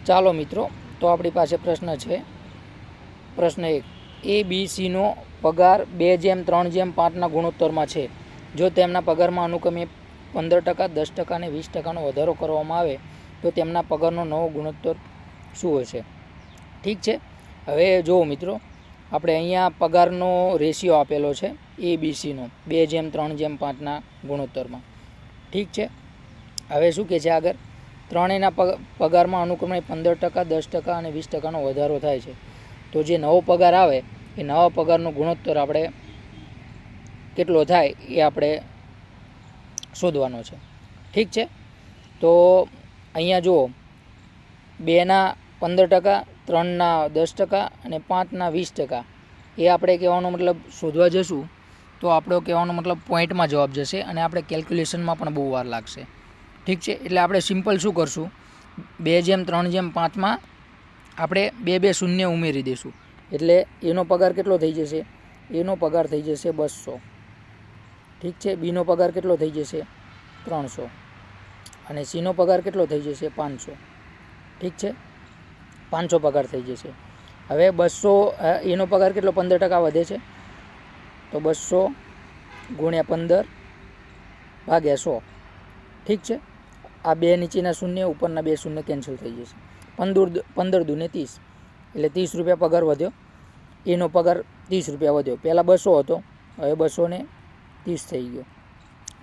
ચાલો મિત્રો, તો આપણી પાસે પ્રશ્ન છે. પ્રશ્ન 1, ABCનો પગાર 2:3:5ના ગુણોત્તરમાં છે. જો તેમના પગારમાં અનુક્રમે 15%, 10% અને 20%નો વધારો કરવામાં આવે તો તેમના પગારનો નવો ગુણોત્તર શું હશે? ઠીક છે. હવે જુઓ મિત્રો, આપણે અહીંયા પગારનો રેશિયો આપેલો છે ABCનો 2:3:5ના ગુણોત્તરમાં. ઠીક છે. હવે શું કહે છે આગળ? ત્રણેયના પગારમાં અનુક્રમે 15%, 10% અને 20%નો વધારો થાય છે. તો જે નવો પગાર આવે એ નવા પગારનો ગુણોત્તર આપણે કેટલો થાય એ આપણે શોધવાનો છે. ઠીક છે. તો અહીંયા જુઓ, 2ના 15%, 3ના 10% અને 5ના 20%. એ આપણે કહેવાનો મતલબ શોધવા જશું તો આપણો કહેવાનો મતલબ પોઈન્ટમાં જવાબ જશે અને આપણે કેલ્ક્યુલેશનમાં પણ બહુ વાર લાગશે. ઠીક છે. એટલે આપણે સિમ્પલ શું કરશું, 2:3:5માં આપણે 2 શૂન્ય ઉમેરી દઈશું. એટલે એનો પગાર કેટલો થઈ જશે? એનો પગાર થઈ જશે 200. ઠીક છે. બીનો પગાર કેટલો થઈ જશે? 300. અને સીનો પગાર કેટલો થઈ જશે? 500. ઠીક છે. 500 પગાર થઈ જશે. હવે 200, એનો પગાર કેટલો 15% વધે છે, તો 200 ગુણ્યા 15 ભાગ્યા 100. ઠીક છે. આ બે નીચેના શૂન્ય, ઉપરના બે શૂન્ય કેન્સલ થઈ જશે. 15 દૂને 30, એટલે 30 રૂપિયા પગાર વધ્યો. એનો પગાર 30 રૂપિયા વધ્યો. પહેલાં 200 હતો, હવે 200 ને 30 થઈ ગયો.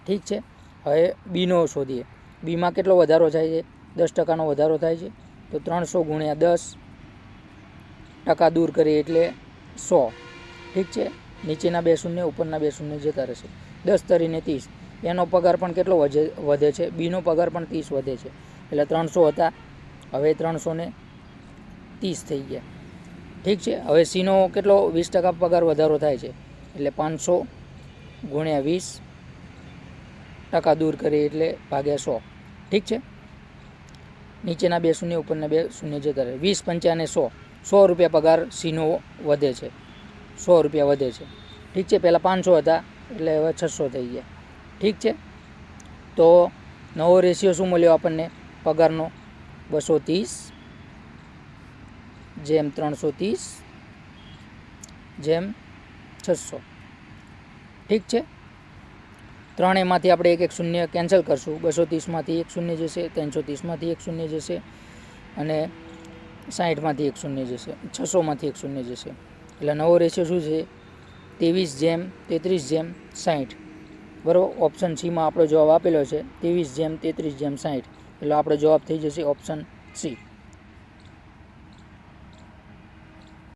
ઠીક છે. હવે બીનો શોધીએ. બીમાં કેટલો વધારો થાય છે? 10%નો વધારો થાય છે. તો 300 ગુણ્યા 10% દૂર કરીએ એટલે 100. ઠીક છે. નીચેના બે શૂન્ય, ઉપરના બે શૂન્ય જતા રહેશે. 10 તરીને 30. એનો પગાર પણ કેટલો વધે છે? બીનો પગાર પણ 30 વધે છે. એટલે 300 હતા, હવે 300 ને 30 થઈ ગયા. ઠીક છે. હવે સીનો કેટલો 20% પગાર વધારો થાય છે, એટલે 500 ગુણ્યા 20% દૂર કરીએ એટલે ભાગ્યા 100. ઠીક છે. નીચેના બે શૂન્ય, ઉપરના બે શૂન્ય જતા રહે. 20, 50 અને 100. 100 રૂપિયા પગાર સીનો વધે છે. 100 રૂપિયા વધે છે. ઠીક છે. પહેલાં 500 હતા, એટલે હવે 600 થઈ ગયા. ઠીક છે. તો નવો રેશિયો શું મળ્યો આપણને પગારનો? 230:330:600. ઠીક છે. ત્રણેયમાંથી આપણે એક શૂન્ય કેન્સલ કરશું. 230માંથી એક શૂન્ય જશે, 330માંથી એક શૂન્ય જશે અને 60માંથી એક શૂન્ય જશે, 600માંથી એક શૂન્ય જશે. એટલે નવો રેશિયો શું છે? 23:33:60. બરાબર. ઓપ્શન સીમાં આપણો જવાબ આપેલો છે 23:33:60. એટલે આપણો જવાબ થઈ જશે ઓપ્શન સી.